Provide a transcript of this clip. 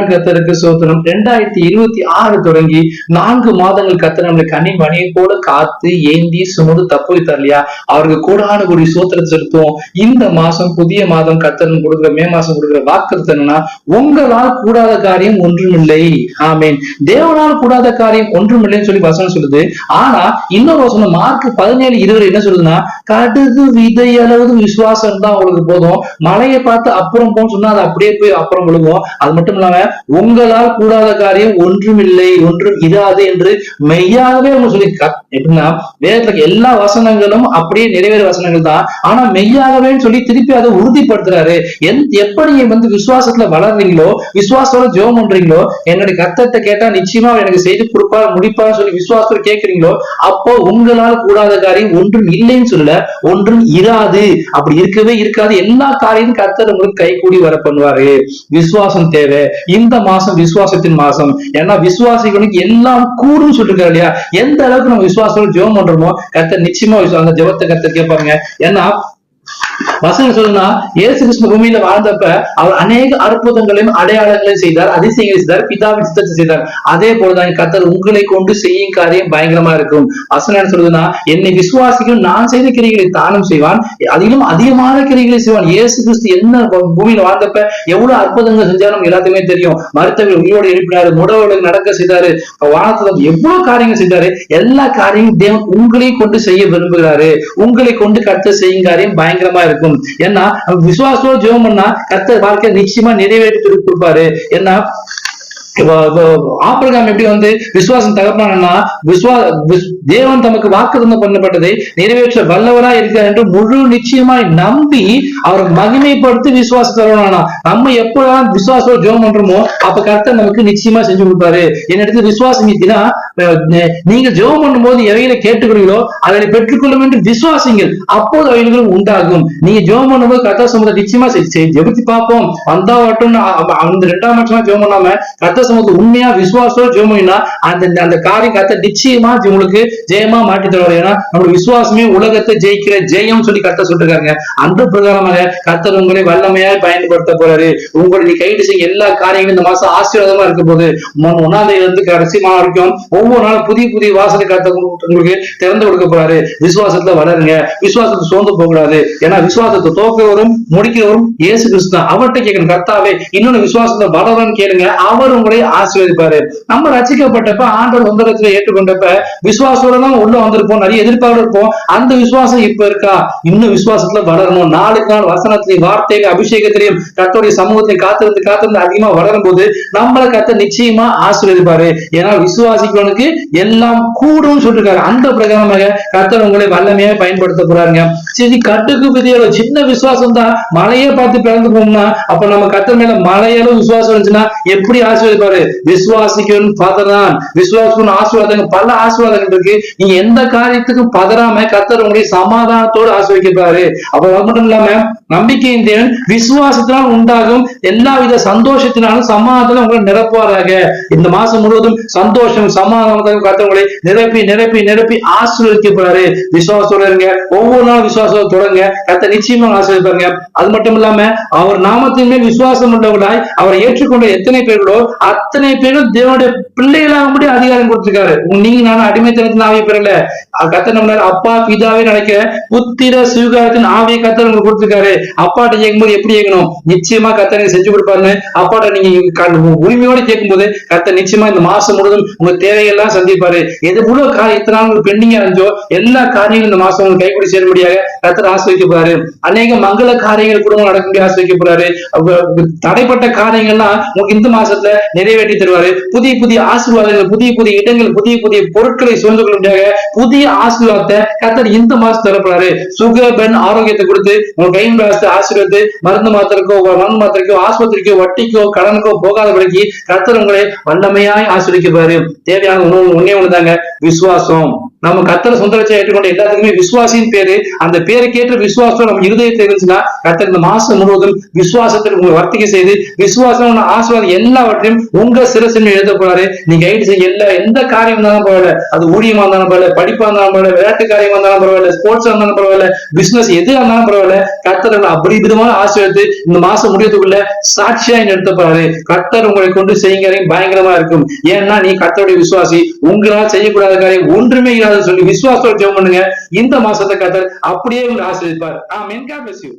கர்த்தருக்கு சோதனம். 2026 தொடங்கி 4 மாதங்கள் கர்த்தர் நம்மளை கண்ணின் மணியை போல காத்து ஏந்தி சுமந்து தப்பு வைத்தார் இல்லையா? அவருக்கு கூடான ஒரு சோத்திரத்தை செலுத்துவோம். இந்த மாசம் புதிய மாதம் கர்த்தர் கொடுக்குற மே மாசம் கொடுக்குற வாக்குறுதி என்னன்னா, உங்களால் கூடாத காரியம் ஒன்றுமில்லை. ஆமேன். தேவனால் கூடாத காரியம் ஒன்றுமில்லைன்னு சொல்லி வசனம் சொல்லுது. ஆனா இன்னொரு வசனம் மார்க் 17:20 என்ன சொல்லுதுன்னா, கடுகு விதை அளவு விசுவாசம் தான் உங்களுக்கு போதும், மலையை பார்த்து அப்புறம் போன்னு சொன்னா அது அப்படியே போய் அப்புறம் விழுகும். அது மட்டும் இல்லாம உங்களால் கூடாத காரியம் ஒன்றும் இல்லை, ஒன்றும் இராது என்று மெய்யாகவே அவங்க சொல்லி எப்படின்னா, வேதத்துல எல்லா வசனங்களும் அப்படியே நிறைவேற வசனங்கள் தான். ஆனா மெய்யாகவே சொல்லி திருப்பி அதை உறுதிப்படுத்துறாரு. எப்படி விசுவாசத்துல வளர்றீங்களோ, விசுவாசத்தோட ஜெபம் பண்றீங்களோ, என்னுடைய கர்த்தர்ட்ட கேட்டா நிச்சயமா எனக்கு செய்து கொடுப்பா முடிப்பா சொல்லி விசுவாசத்தோட கேட்கிறீங்களோ, அப்போ உங்களால் கூடாத காரியம் ஒன்றும் இல்லைன்னு சொல்லல, ஒன்றும் இராது. அப்படி இருக்கவே இருக்காது. எல்லா காரியமும் கர்த்தர் உங்களுக்கு கை கூடி வர பண்ணுவாரு. விசுவாசம் தேவை. இந்த மாசம் விசுவாசத்தின் மாசம். ஏன்னா விசுவாசிகளுக்கு எல்லாம் கூடும் சொல்லிருக்காரு இல்லையா? எந்த அளவுக்கு நம்ம விசுவாசத்தோட ஜெபம் பண்றோமோ கர்த்தர் நிச்சயமா அந்த ஜெபத்தை கர்த்தர் கேட்பாங்க. ஏன்னா வசனம் சொல்லுனா, இயேசு கிறிஸ்து பூமியில வாழ்ந்தப்ப அவர் அநேக அற்புதங்களையும் அடையாளங்களையும் செய்தார், அதிசயங்களை செய்தார், பிதாவின் சித்தத்தை செய்தார். அதே போலதான் கர்த்தர் உங்களை கொண்டு செய்யும் காரியம் பயங்கரமா இருக்கும். வசனம் சொல்லுதுன்னா, என்னை விசுவாசிகள் நான் செய்த கிரிகளை தானும் செய்வான், அதிலும் அதிகமான கிரிகளை செய்வான். இயேசு கிறிஸ்து என்ன பூமியில வாழ்ந்தப்ப எவ்வளவு அற்புதங்கள் செஞ்சாலும் எல்லாத்துக்குமே தெரியும். மருத்துவர்கள் உயிரோடு எழுப்பினாரு, முடவர்களுக்கு நடக்க செய்தாரு, வானத்துல எவ்வளவு காரியங்கள் செய்தாரு. எல்லா காரியமும் தேவன் உங்களை கொண்டு செய்ய விரும்புகிறாரு. உங்களை கொண்டு கர்த்தர் செய்யும் காரியம் பயங்கரமா இருக்கும். ஏன்னா விசுவாசத்தோட ஜெபம் பண்ணா கர்த்தர் வாழ்க்கையை நிச்சயமா நிறைவேற்றி கொடுப்பாரு. ஏன்னா ஆபிரகாம் எப்படி விசுவாசம் தகப்பானா, தேவன் தமக்கு வாக்குத்தத்தம் பண்ணப்பட்டதை நிறைவேற்ற வல்லவரா இருக்கிறார் என்று முழு நிச்சயமாய் நம்பி அவரை மகிமைப்படுத்தி விசுவாசத்தவரானா. நம்ம எப்பதான் விசுவாசத்தோட ஜெபம் பண்றோமோ அப்ப கர்த்தர் நமக்கு நிச்சயமா செஞ்சு கொடுப்பாரு. என்னிடத்துல விசுவாசம் இருக்குன்னா, நீங்க ஜெபம் பண்ணும் போது எவைகளை கேட்டுக்கிறீங்களோ அதை பெற்றுக்கொள்ளும் என்று விசுவாசிங்கள், அப்போது அவைகளும் உண்டாகும். நீங்க ஜெபம் பண்ணும்போது கர்த்தர் சமூகத்தை நிச்சயமா ஜெபித்து பார்ப்போம் வந்தா வரட்டும் அந்த 2ஆம் வருஷமா ஜெபம் பண்ணாம கர்த்தர் உண்மையா விசுவாசத்தோட ஜெபம் பண்ணினா அந்த காரியம் கர்த்தர் நிச்சயமா உங்களுக்கு ஜெயமா மாற்றி தருவாரு. ஏன்னா நம்ம விசுவாசமே உலகத்தை ஜெயிக்கிற ஜெயம் சொல்லி கர்த்தர் சொல்லிருக்காங்க. அந்த பிரகாரமாக கர்த்தர் உங்களை வல்லமையாய் பயன்படுத்த போறாரு. உங்களுடைய கைது செய்ய எல்லா காரியங்களும் இந்த மாசம் ஆசீர்வாதமா இருக்க போது 1ஆம் தேதியிலிருந்து கடைசி மாதம் வரைக்கும் ஒவ்வொரு நாளும் புதிய புதிய வாசலை கர்த்தர் உங்களுக்கு திறந்து கொடுக்க போறாரு. விசுவாசத்துல வளருங்க, விசுவாசத்தை சோர்ந்து போகக்கூடாது. ஏன்னா விசுவாசத்தை தோக்கிறவரும் முடிக்கிறவரும் இயேசு கிறிஸ்து. அவர்கிட்ட கேட்கணும், கர்த்தாவே இன்னொன்னு விசுவாசத்தை வளரன்னு கேளுங்க, அவர் உங்களை ஆசீர்வதிப்பாரு. நம்ம ரசிக்கப்பட்டப்ப ஆண்டவர் சொந்தத்துல ஏற்றுக்கொண்டப்ப விசுவாசத்தோட தான் உள்ள வந்திருப்போம், நிறைய எதிர்பார்ப்பு இருப்போம். அந்த விசுவாசம் இப்ப இருக்கா? இன்னும் விசுவாசத்துல வளரணும். நாளுக்கு நாள் வசனத்திலையும் வார்த்தையில அபிஷேகத்திலையும் கர்த்தருடைய சமூகத்திலையும் காத்திருந்து அதிகமா வளரும் போது நம்மளை கர்த்தர் நிச்சயமா ஆசீர்வதிப்பாரு. ஏன்னா விசுவாசிக்கிறவனுக்கு எல்லாம் கூடும் சொல்லிருக்காரு. அந்த பிரகாரமாக கர்த்தர் உங்களை வல்லமையா பயன்படுத்த போறாருங்க. சரி, கட்டுக்கு விதியோட சின்ன விசுவாசம் தான் மலையே பார்த்து பிறந்து போகும்னா, அப்ப நம்ம கர்த்தர் மேல மலையாலும் விசுவாசம் இருந்துச்சுன்னா எப்படி ஆசீர்வதிப்பாரு? விசுவாசிக்கணும் பதறான், விசுவாசிக்கணும் ஆசீர்வாதங்கள், பல ஆசீர்வாதங்கள் இருக்கு. நீங்க எந்த காரியத்துக்கும் பதறாம கர்த்தர் உங்களுடைய சமாதானத்தோடு ஆசீர்வதிப்பாரு. அப்ப மட்டும் இல்லாம நம்பிக்கையின் தேவன் விசுவாசத்தினால் உண்டாகும் எல்லா வித சந்தோஷத்தினாலும் சமாதானம் உங்களை நிரப்புவாராக. இந்த மாசம் முழுவதும் சந்தோஷம் சமாதானத்தையும் கர்த்தர் உங்களை நிரப்பி நிரப்பி நிரப்பி ஆசீர்வதிக்கப்படுறாரு. விசுவாசத்தோட இருங்க, ஒவ்வொரு நாளும் விசுவாசத்தோட தொடங்க, கர்த்தர் நிச்சயமா ஆசீர்வதிப்பாருங்க. அது மட்டும் இல்லாம அவர் நாமத்தின் மேல் விசுவாசம் உள்ளவர்களாய் அவரை ஏற்றுக்கொண்ட எத்தனை பேர்களோ அத்தனை பேரும் தேவனுடைய பிள்ளைகளாக முடிய அதிகாரம் கொடுத்திருக்காரு. நீங்க நானும் அடிமைத்தனத்தின் ஆவியை பெறல, கர்த்தர் நம்ம அப்பா பிதாவே நினைக்கிற புத்திர சுவிகாரத்தின் ஆவியை கர்த்தர் உங்களுக்கு கொடுத்திருக்காரு. அப்பாட்ட கேட்கும்போது எப்படி கேட்கணும்? நிச்சயமா கர்த்தர் செஞ்சு கொடுப்பாருன்னு அப்பாட்ட நீங்க உரிமையோட கேட்கும் போது கர்த்தர் நிச்சயமா இந்த மாசம் முழுவதும் உங்க தேவையெல்லாம் சந்திப்பாரு. எது இவ்வளவு காரியம் இத்தனை நாள் பெண்டிங்கா இருந்தோ எல்லா காரியங்களும் இந்த மாசம் உங்களுக்கு கைப்படி சேர முடியாது கர்த்தர் ஆசிர்வதிக்க போறாரு. அநேக மங்கள காரியங்கள் குடும்பம் நடக்க முடியாது ஆசிர்வதிக்க போறாரு. தடைப்பட்ட காரியங்கள்லாம் உங்களுக்கு இந்த மாசத்துல நிறைவேற்றி தருவாரு. புதிய புதிய ஆசீர்வாதங்கள், புதிய புதிய இடங்கள், புதிய புதிய பொருட்களை சுமந்து கொள்ள முடியாத புதிய ஆசீர்வாதத்தை கர்த்தர் இந்த மாசம் தரப்படுறாரு. சுக பெண் ஆரோக்கியத்தை கொடுத்து உங்க கையின் ஆசீர்வாதத்தை மருந்து மாத்திரைக்கோ மண் மாத்திரைக்கோ ஆஸ்பத்திரிக்கோ வட்டிக்கோ கடனுக்கோ போகாதபடிக்கு கர்த்தர் உங்களை வல்லமையாய் ஆசீர்வதிக்கப்பாரு. தேவையான ஒன்னே ஒண்ணுதாங்க, விசுவாசம். நம்ம கர்த்தரை சொந்த வச்சா ஏற்றுக்கொண்ட எல்லாத்துக்குமே விசுவாசின் பேரு. அந்த பேருக்கேற்ற விசுவாசம் நம்ம இருதயத்தை இருந்துச்சுன்னா கர்த்தர் இந்த மாசம் முழுவதும் விசுவாசத்தில் உங்களை வர்த்திக்க செய்து விசுவாசம் ஆசீர்வாதம் எல்லாவற்றையும் உங்க சிரசின் எழுத போறாரு. நீங்க கைடு செய்ய எந்த காரியம் இருந்தாலும் பரவாயில்ல, அது ஊழியமா இருந்தாலும் பரவாயில்ல, படிப்பா இருந்தாலும் பரவாயில்ல, விளையாட்டு காரியமா இருந்தாலும் பரவாயில்ல, ஸ்போர்ட்ஸ் இருந்தாலும் பரவாயில்ல, பிசினஸ் எது இருந்தாலும் பரவாயில்ல, கர்த்தர் அப்படி விதமான ஆசீர்வாதத்தை இந்த மாசம் முடியறதுக்குள்ள சாட்சியா நிறுத்த போறாரு. கர்த்தர் உங்களை கொண்டு செய்யுங்க பயங்கரமா இருக்கும். ஏன்னா நீ கர்த்தருடைய விசுவாசி, உங்களால் செய்யக்கூடாத காரியம் ஒன்றுமே இல்லாத சொல்லி விசுவாசத்தோட ஜெபம் பண்ணுங்க. இந்த மாசத்தை கர்த்தர் அப்படியே உங்களை ஆசீர்வதிப்பார். ஆமென். God bless you.